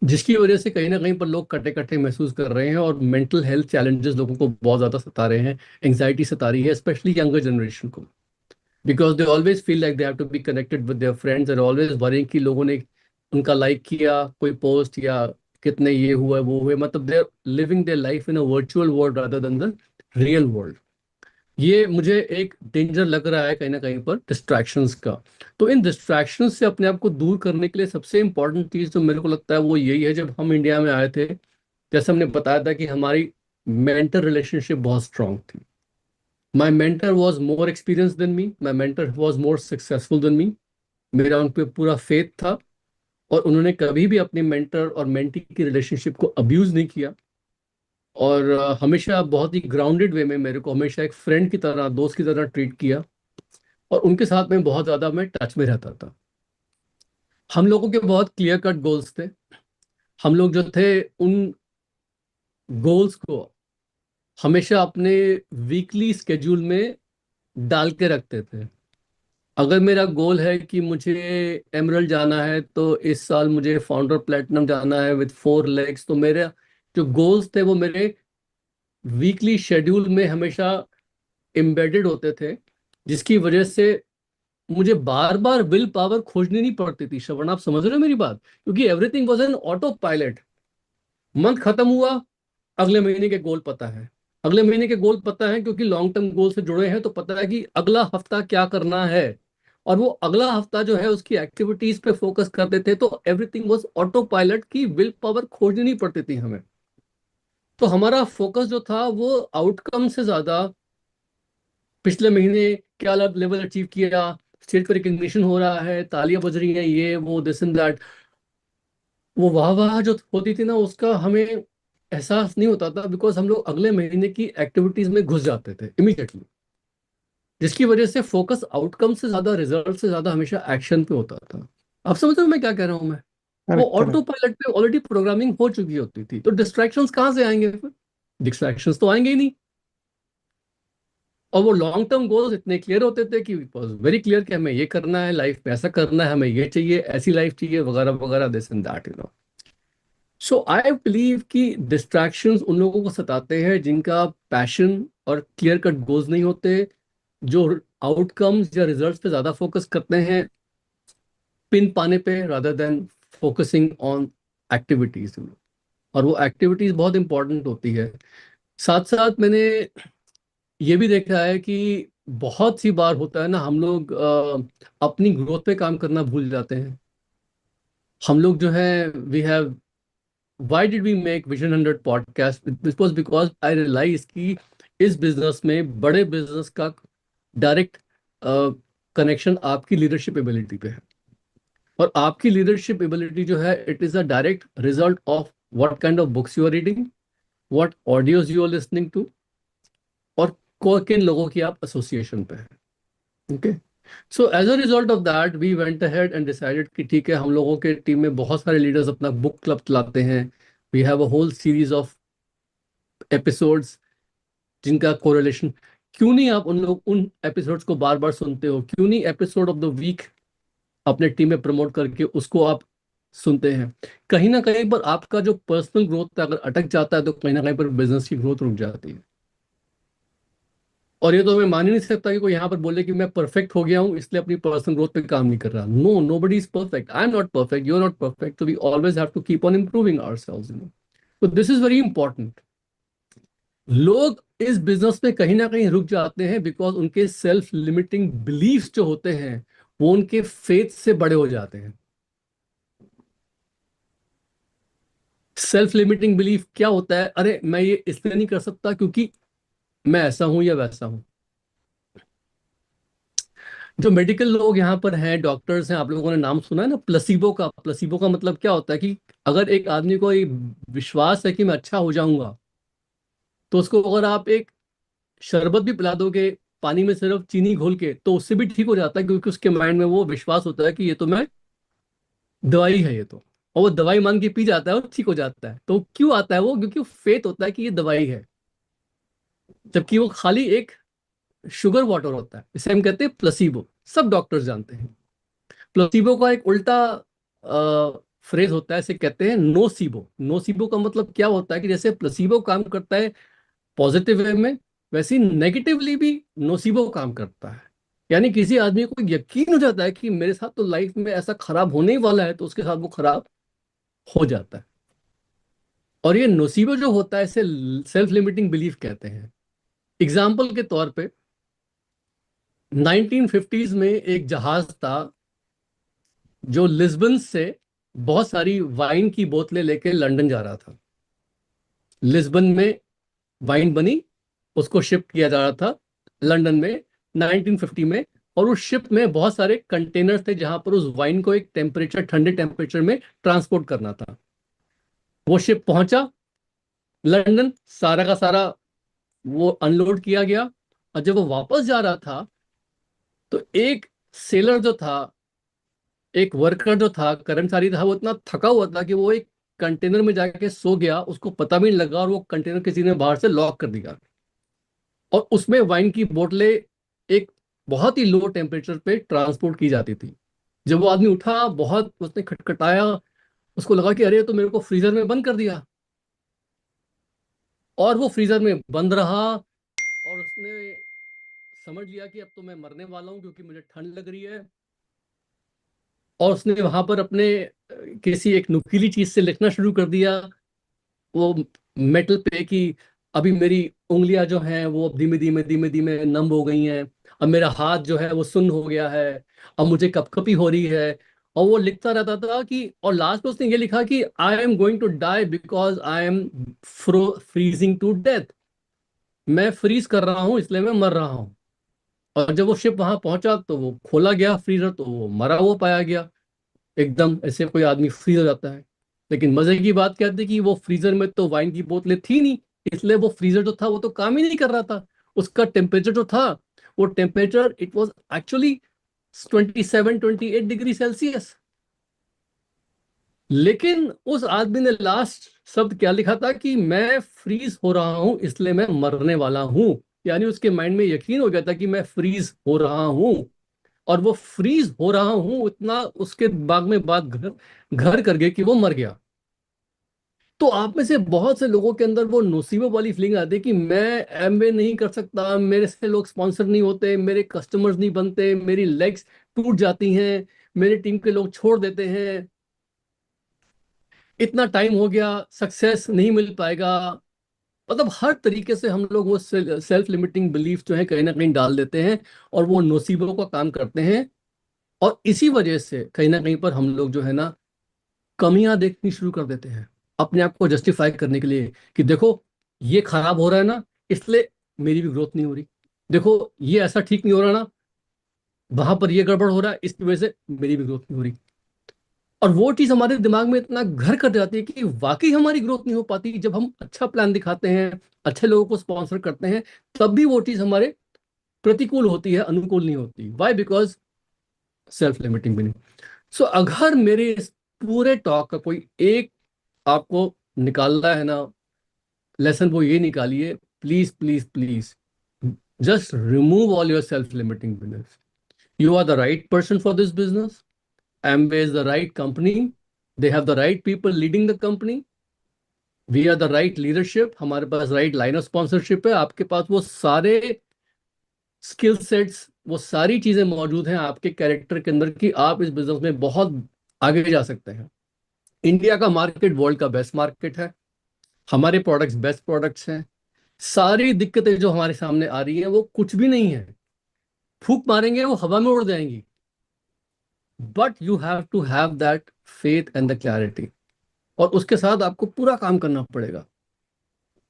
जिसकी वजह से कहीं ना कहीं पर लोग कटे कटे महसूस कर रहे हैं, और मेंटल हेल्थ चैलेंजेस लोगों को बहुत ज़्यादा सता रहे हैं। एंग्जाइटी सता रही है स्पेशली यंगर जनरेशन को, because they always feel like they have to be connected with their friends, and always worrying कि लोगों ने उनका लाइक किया कोई पोस्ट, या कितने ये हुआ वो हुए, मतलब they are living their life in a virtual world rather than the real world. ये मुझे एक डेंजर लग रहा है कहीं ना कहीं पर डिस्ट्रैक्शंस का। तो इन डिस्ट्रैक्शंस से अपने आप को दूर करने के लिए सबसे इंपॉर्टेंट चीज़ जो मेरे को लगता है वो यही है, जब हम इंडिया में आए थे, जैसे हमने बताया था कि हमारी मेंटर रिलेशनशिप बहुत स्ट्रांग थी। My mentor was more experience than me, my mentor was more successful than me. मेरा उन पर पूरा फेथ था, और उन्होंने कभी भी अपने मेंटर और मेंटी की रिलेशनशिप को अब्यूज नहीं किया। और हमेशा बहुत ही ग्राउंडेड वे में मेरे को हमेशा एक फ्रेंड की तरह, दोस्त की तरह ट्रीट किया। और उनके साथ में बहुत ज़्यादा मैं टच में रहता था। हम लोगों के बहुत क्लियर कट गोल्स थे। हम लोग जो थे उन गोल्स को हमेशा अपने वीकली स्केड्यूल में डाल के रखते थे। अगर मेरा गोल है कि मुझे एमरल्ड जाना है, तो इस साल मुझे फाउंडर प्लेटिनम जाना है विद 4 लेग्स, तो मेरे जो गोल्स थे वो मेरे वीकली शेड्यूल में हमेशा एम्बेडेड होते थे, जिसकी वजह से मुझे बार बार विल पावर खोजनी नहीं पड़ती थी। श्रवण, आप समझ रहे हो मेरी बात? क्योंकि everything was an auto pilot. Month खत्म हुआ, अगले महीने के गोल पता है। अगले महीने के गोल पता है क्योंकि लॉन्ग टर्म गोल से जुड़े हैं, तो पता है कि अगला हफ्ता क्या करना है। और वो अगला हफ्ता जो है उसकी एक्टिविटीज पे फोकस करते थे, तो एवरीथिंग वाज ऑटो पायलट की विल पावर खोजनी नहीं पड़ती थी हमें। तो हमारा फोकस जो था वो आउटकम से ज्यादा पिछले महीने क्या लेवल अचीव किया, स्टेज पर रिकग्निशन हो रहा है, तालियां बज रही हैं, ये वो दिस एंड दैट, वो वाह वाह जो होती थी ना, उसका हमें एहसास नहीं होता था, बिकॉज हम लोग अगले महीने की एक्टिविटीज में घुस जाते थे इमीडिएटली। जिसकी वजह से फोकस आउटकम से ज्यादा, रिजल्ट से ज्यादा हमेशा एक्शन पे होता था। आप समझ रहे हो मैं क्या कह रहा हूं मैं? वो करेक्ट ऑटो करेक्ट। पायलट पे ऑलरेडी प्रोग्रामिंग हो चुकी होती थी, तो डिस्ट्रैक्शंस कहाँ से आएंगे फिर? डिस्ट्रैक्शंस तो आएंगे ही नहीं। और वो लॉन्ग टर्म गोल्स इतने क्लियर होते थे कि इट वाज वेरी क्लियर कि हमें ये करना है लाइफ में, ऐसा करना है, हमें ये चाहिए, ऐसी लाइफ चाहिए, वगैरह वगैरह, this and that, so I believe कि डिस्ट्रैक्शंस उन लोगों को सताते हैं जिनका पैशन और क्लियर कट गोल्स नहीं होते, जो आउटकम्स या रिजल्ट्स पे ज्यादा फोकस करते हैं पिन पाने पे, rather than focusing on activities. और वो एक्टिविटीज बहुत इंपॉर्टेंट होती है। साथ साथ मैंने ये भी देखा है कि बहुत सी बार होता है ना, हम लोग अपनी ग्रोथ पे काम करना भूल जाते हैं। हम लोग जो है, we have, why did we make Vision 100 podcast? This was because I realized कि इस बिजनेस में, बड़े बिजनेस का डायरेक्ट कनेक्शन आपकी लीडरशिप एबिलिटी पे है। और आपकी लीडरशिप एबिलिटी जो है, it is a direct result of what kind of books you are reading, what audios you are listening to, और किन लोगों की आप एसोसिएशन पे हैं। Okay, so as a result of that we went ahead and decided कि ठीक है, हम लोगों के टीम में बहुत सारे लीडर्स अपना बुक क्लब चलाते हैं। We have a whole series of episodes जिनका कोरिलेशन, क्यों नहीं आप उन लोग उन एपिसोड्स को बार बार सुनते हो? क्यों नहीं एपिसोड ऑफ द वीक अपने टीम में प्रमोट करके उसको आप सुनते हैं? कहीं ना कहीं पर आपका जो पर्सनल ग्रोथ अगर अटक जाता है, तो कहीं ना कहीं पर बिजनेस की ग्रोथ रुक जाती है। और ये तो मैं मान ही नहीं सकता कि कोई यहाँ पर बोले कि मैं परफेक्ट हो गया हूँ इसलिए अपनी पर्सनल ग्रोथ पे काम नहीं कर रहा। No, nobody is perfect, I am not perfect, you are not perfect, तो we always have to keep on improving ourselves, तो दिस इज वेरी इंपॉर्टेंट। लोग इस बिजनेस में कहीं ना कहीं रुक जाते हैं बिकॉज उनके सेल्फ लिमिटिंग बिलीफ्स जो होते हैं वो उनके फेथ से बड़े हो जाते हैं। सेल्फ लिमिटिंग बिलीफ क्या होता है? अरे मैं ये इसलिए नहीं कर सकता क्योंकि मैं ऐसा हूं या वैसा हूं। जो मेडिकल लोग यहाँ पर हैं, डॉक्टर्स हैं, आप लोगों ने नाम सुना है ना प्लसीबो का? प्लसीबो का मतलब क्या होता है कि अगर एक आदमी को एक विश्वास है कि मैं अच्छा हो जाऊंगा, तो उसको अगर आप एक शरबत भी पिला दोगे पानी में सिर्फ चीनी घोल के, तो उससे भी ठीक हो जाता है, क्योंकि उसके माइंड में वो विश्वास होता है कि ये तो मैं, दवाई है ये तो। और वो दवाई मान के पी जाता है और ठीक हो जाता है। तो क्यों आता है वो? क्योंकि फेथ होता है कि ये दवाई है, जबकि वो खाली एक शुगर वाटर होता है। इसे हम कहते हैं प्लसीबो, सब डॉक्टर्स जानते हैं। प्लसीबो का एक उल्टा फ्रेज होता है, इसे कहते हैं नोसीबो। नोसीबो का मतलब क्या होता है कि जैसे प्लसीबो काम करता है पॉजिटिव वे में, वैसे ही नेगेटिवली भी नोसीबो काम करता है। यानी किसी आदमी को यकीन हो जाता है कि मेरे साथ तो लाइफ में ऐसा खराब होने ही वाला है, तो उसके साथ वो खराब हो जाता है। और ये नोसीबो जो होता है इसे सेल्फ लिमिटिंग बिलीफ कहते हैं। एग्जाम्पल के तौर पे 1950s में एक जहाज था जो लिस्बन से बहुत सारी वाइन की बोतलें लेके लंदन जा रहा था। लिस्बन में वाइन बनी, उसको शिप किया जा रहा था लंदन में 1950 में। और उस शिप में बहुत सारे कंटेनर्स थे जहां पर उस वाइन को एक टेम्परेचर, ठंडे टेम्परेचर में ट्रांसपोर्ट करना था। वो शिप पहुंचा लंदन, सारा का सारा वो अनलोड किया गया। और जब वो वापस जा रहा था तो एक सेलर जो था, एक वर्कर जो था, कर्मचारी था, वो इतना थका हुआ था कि वो एक कंटेनर में जाके सो गया, उसको पता भी नहीं लगा, और वो कंटेनर किसी ने बाहर से लॉक कर दिया। और उसमें वाइन की बोतलें एक बहुत ही लो टेम्परेचर पे ट्रांसपोर्ट की जाती थी। जब वो आदमी उठा, बहुत उसने खटखटाया, उसको लगा कि अरे ये तो मेरे को फ्रीजर में बंद कर दिया। और वो फ्रीजर में बंद रहा, और उसने समझ लिया कि अब तो मैं मरने वाला हूँ क्योंकि मुझे ठंड लग रही है। और उसने वहां पर अपने किसी एक नुकीली चीज से लिखना शुरू कर दिया, वो मेटल पे, कि अभी मेरी उंगलियां जो हैं वो अब धीमे धीमे धीमे धीमे नम हो गई हैं। अब मेरा हाथ जो है वो सुन्न हो गया है। अब मुझे कपकपी हो रही है। और वो लिखता रहता था कि, और लास्ट में उसने ये लिखा कि I am going to die because I am freezing to death. मैं फ्रीज कर रहा हूँ इसलिए मैं मर रहा हूँ। और जब वो शिप वहां पहुंचा तो वो खोला गया फ्रीजर, तो वो मरा हुआ पाया गया। एकदम ऐसे कोई आदमी फ्रीज हो जाता है। लेकिन मजे की बात क्या थी कि वो फ्रीजर में तो वाइन की बोतलें थी नहीं, इसलिए वो फ्रीजर जो था वो तो काम ही नहीं कर रहा था। उसका टेम्परेचर जो था, वो temperature it was actually 27-28 degree Celsius. लेकिन उस आदमी ने लास्ट शब्द क्या लिखा था कि मैं फ्रीज हो रहा हूं इसलिए मैं मरने वाला हूं। यानी उसके माइंड में यकीन हो गया था कि मैं फ्रीज हो रहा हूं। और वो फ्रीज हो रहा हूं इतना उसके दिमाग में बात घर घर कर गई कि वो मर गया। तो आप में से बहुत से लोगों के अंदर वो नोसीबो वाली फीलिंग आती है कि मैं एमवे नहीं कर सकता, मेरे से लोग स्पॉन्सर नहीं होते, मेरे कस्टमर्स नहीं बनते, मेरी लेग्स टूट जाती हैं, मेरी टीम के लोग छोड़ देते हैं, इतना टाइम हो गया, सक्सेस नहीं मिल पाएगा। मतलब हर तरीके से हम लोग वो सेल्फ लिमिटिंग बिलीफ जो है कहीं ना कहीं डाल देते हैं, और वो नोसीबो का काम करते हैं। और इसी वजह से कहीं ना कहीं पर हम लोग जो है ना कमियां देखनी शुरू कर देते हैं, अपने आप को जस्टिफाई करने के लिए कि देखो ये खराब हो रहा है ना, इसलिए मेरी भी ग्रोथ नहीं हो रही। देखो ये ऐसा ठीक नहीं हो रहा ना, वहां पर ये गड़बड़ हो रहा है, इसकी वजह से मेरी भी ग्रोथ नहीं हो रही। और वो चीज हमारे दिमाग में इतना घर कर जाती है कि वाकई हमारी ग्रोथ नहीं हो पाती। जब हम अच्छा प्लान दिखाते हैं, अच्छे लोगों को स्पॉन्सर करते हैं, तब भी वो चीज हमारे प्रतिकूल होती है, अनुकूल नहीं होती। वाई? बिकॉज सेल्फ लिमिटिंग भी नहीं। सो अगर मेरे इस पूरे टॉक का कोई एक आपको निकालना है ना लेसन, वो ये निकालिए, please please please, just remove all your self limiting belief. You are the right person for this business. Amway is the right company. They have the right people leading the company. We are the right leadership. हमारे पास right line of sponsorship है, आपके पास वो सारे skill sets, वो सारी चीजें मौजूद हैं आपके कैरेक्टर के अंदर कि आप इस बिजनेस में बहुत आगे जा सकते हैं। इंडिया का मार्केट वर्ल्ड का बेस्ट मार्केट है। हमारे प्रोडक्ट्स बेस्ट प्रोडक्ट्स हैं। सारी दिक्कतें जो हमारे सामने आ रही हैं वो कुछ भी नहीं है, फूक मारेंगे वो हवा में उड़ जाएंगी। But you have to have that faith and the clarity, और उसके साथ आपको पूरा काम करना पड़ेगा।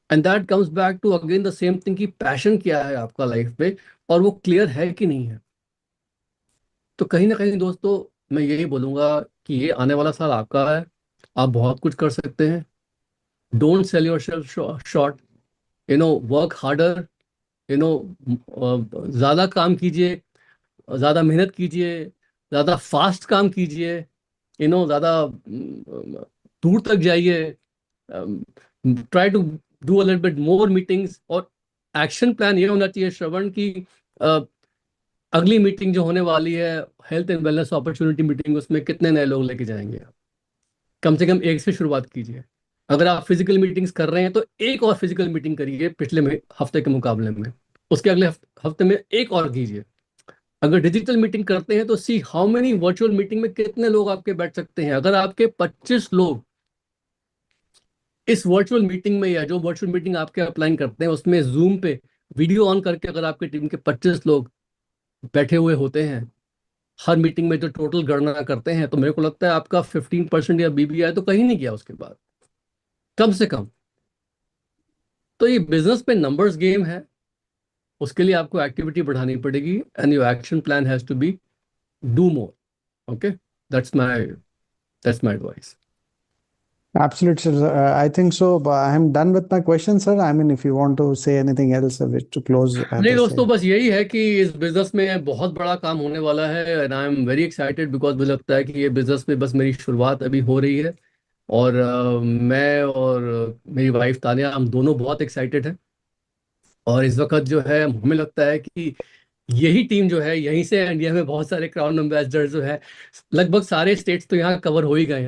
And that comes back to again the same thing कि पैशन क्या है आपका लाइफ पे, और वो क्लियर है कि नहीं है। तो कहीं ना कहीं दोस्तों, मैं यही बोलूंगा कि ये आने वाला साल आपका है। आप बहुत कुछ कर सकते हैं। Don't sell your self short. Work harder. You know ज़्यादा काम कीजिए, ज़्यादा मेहनत कीजिए, ज़्यादा फास्ट काम कीजिए, ज़्यादा दूर तक जाइए। Try to do a little bit more meetings. और एक्शन प्लान ये होना चाहिए श्रवण की, अ, अगली मीटिंग जो होने वाली है, health and wellness opportunity meeting, उसमें कितने नए लोग लेके जाएंगे आप? कम से कम एक से शुरुआत कीजिए। अगर आप फिजिकल मीटिंग्स कर रहे हैं तो एक और फिजिकल मीटिंग करिए पिछले हफ्ते के मुकाबले में। उसके अगले हफ्ते में एक और कीजिए। अगर डिजिटल मीटिंग करते हैं तो see how many virtual meeting में कितने लोग आपके बैठ सकते हैं। अगर आपके 25 लोग इस वर्चुअल मीटिंग में या जो वर्चुअल मीटिंग आपके अप्लाई करते हैं उसमें जूम पे वीडियो ऑन करके अगर आपके टीम के 25 लोग बैठे हुए होते हैं, हर मीटिंग में जो टोटल गणना करते हैं, तो मेरे को लगता है आपका 15% या बीबीआई तो कहीं नहीं गया उसके बाद, कम से कम। तो ये बिजनेस में नंबर्स गेम है, उसके लिए आपको एक्टिविटी बढ़ानी पड़ेगी and your action plan has to be do more. Okay, that's my that's my advice. Absolutely, sir. I think so. But I am done with my question, sir. I mean, if you want to say anything else to close नहीं this. दोस्तों, बस यही है कि इस business में बहुत बड़ा काम होने वाला है and I am very excited because मुझे लगता है कि ये बिजनेस में बस मेरी शुरुआत अभी हो रही है। और मैं और मेरी वाइफ तानिया, हम दोनों बहुत एक्साइटेड हैं। और इस वक्त जो है हमें लगता है कि यही टीम जो है, यहीं से इंडिया में बहुत सारे क्राउन एम्बेसडर जो है, लगभग सारे स्टेट्स तो यहाँ कवर हो ही गए हैं।